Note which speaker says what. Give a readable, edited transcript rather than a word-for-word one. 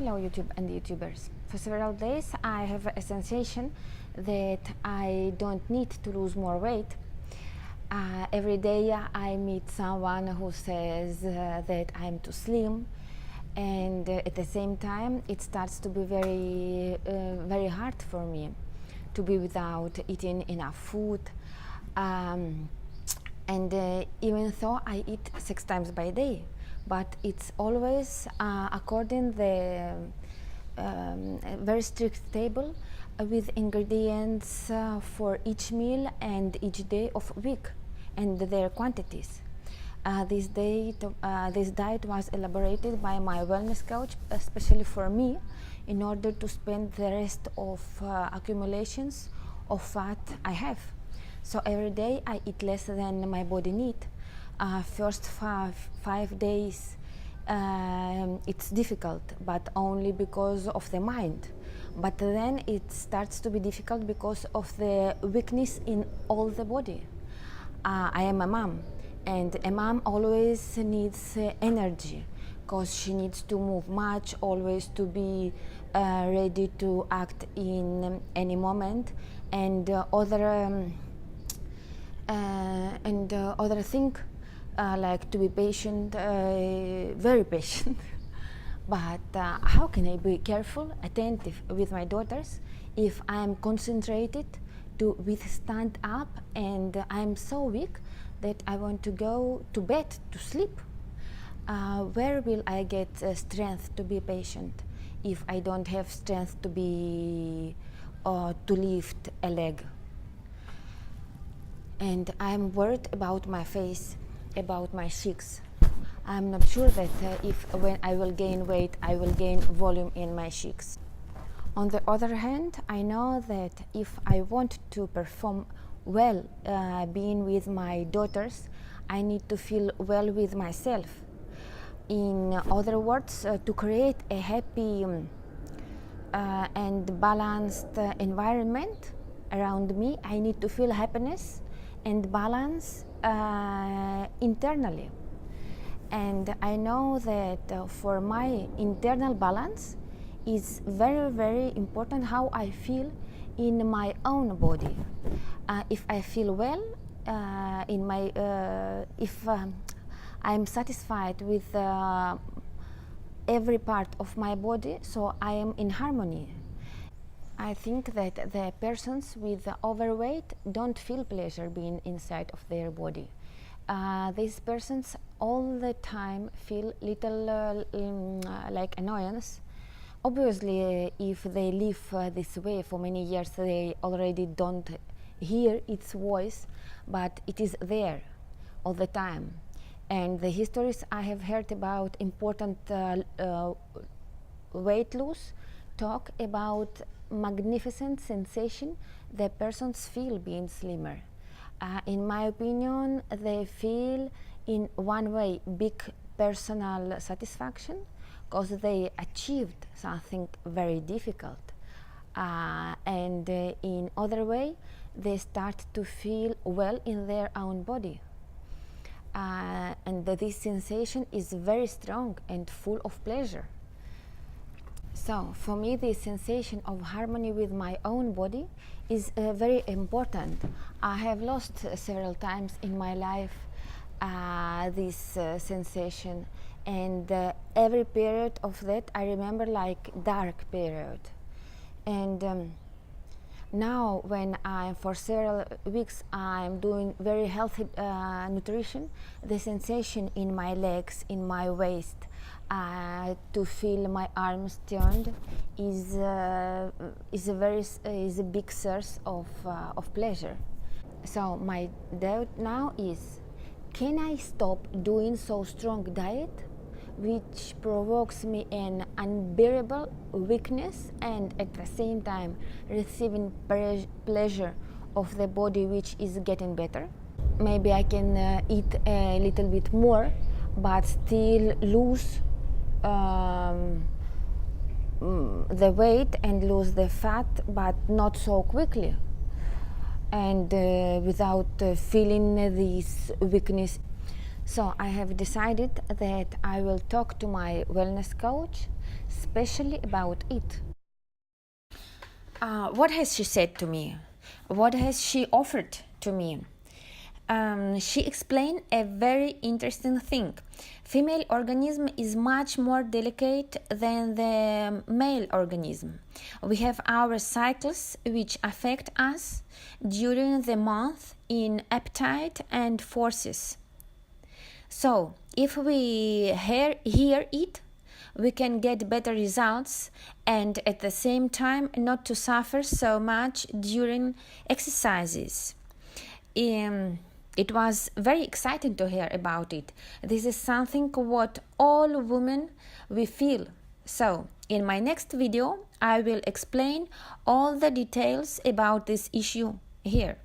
Speaker 1: Hello YouTube and YouTubers. For several days I have a sensation that I don't need to lose more weight. Every day I meet someone who says that I'm too slim, and at the same time it starts to be very hard for me to be without eating enough food. Even though I eat 6 times by day, but it's always according the very strict table with ingredients for each meal and each day of week and their quantities. This diet was elaborated by my wellness coach, especially for me, in order to spend the rest of accumulations of fat I have. So every day I eat less than my body needs. First five days it's difficult, but only because of the mind. But then it starts to be difficult because of the weakness in all the body. I am a mom, and a mom always needs energy, because she needs to move much, always to be ready to act in any moment, and other thing like to be patient, very patient. But how can I be careful, attentive with my daughters if I am concentrated to withstand up and I am so weak that I want to go to bed to sleep? Where will I get strength to be patient if I don't have strength to be to lift a leg? And I'm worried about my face, about my cheeks. I'm not sure that when I will gain weight, I will gain volume in my cheeks. On the other hand, I know that if I want to perform well being with my daughters, I need to feel well with myself. In other words, to create a happy and balanced environment around me, I need to feel happiness and balance internally. And I know that for my internal balance is very important how I feel in my own body. If I feel well if I'm satisfied with every part of my body, so I am in harmony. I think that the persons with overweight don't feel pleasure being inside of their body. These persons all the time feel little like annoyance. Obviously, if they live this way for many years, they already don't hear its voice, but it is there all the time. And the histories I have heard about important weight loss talk about magnificent sensation the persons feel being slimmer. In my opinion, they feel in one way big personal satisfaction because they achieved something very difficult, and in other way they start to feel well in their own body, and this sensation is very strong and full of pleasure. So for me, the sensation of harmony with my own body is very important. I have lost several times in my life this sensation, and every period of that I remember like dark period. And now when for several weeks I'm doing very healthy nutrition, the sensation in my legs, in my waist, to feel my arms turned is a big source of pleasure. So my doubt now is, can I stop doing so strong diet, which provokes me an unbearable weakness, and at the same time receiving pleasure of the body which is getting better? Maybe I can eat a little bit more, but still lose the weight and lose the fat, but not so quickly, and without feeling this weakness. So I have decided that I will talk to my wellness coach, especially about it. What has she said to me? What has she offered to me? She explained a very interesting thing. Female organism is much more delicate than the male organism. We have our cycles which affect us during the month in appetite and forces. So, if we hear it, we can get better results and at the same time not to suffer so much during exercises. It was very exciting to hear about it. This is something what all women we feel. So, in my next video, I will explain all the details about this issue here.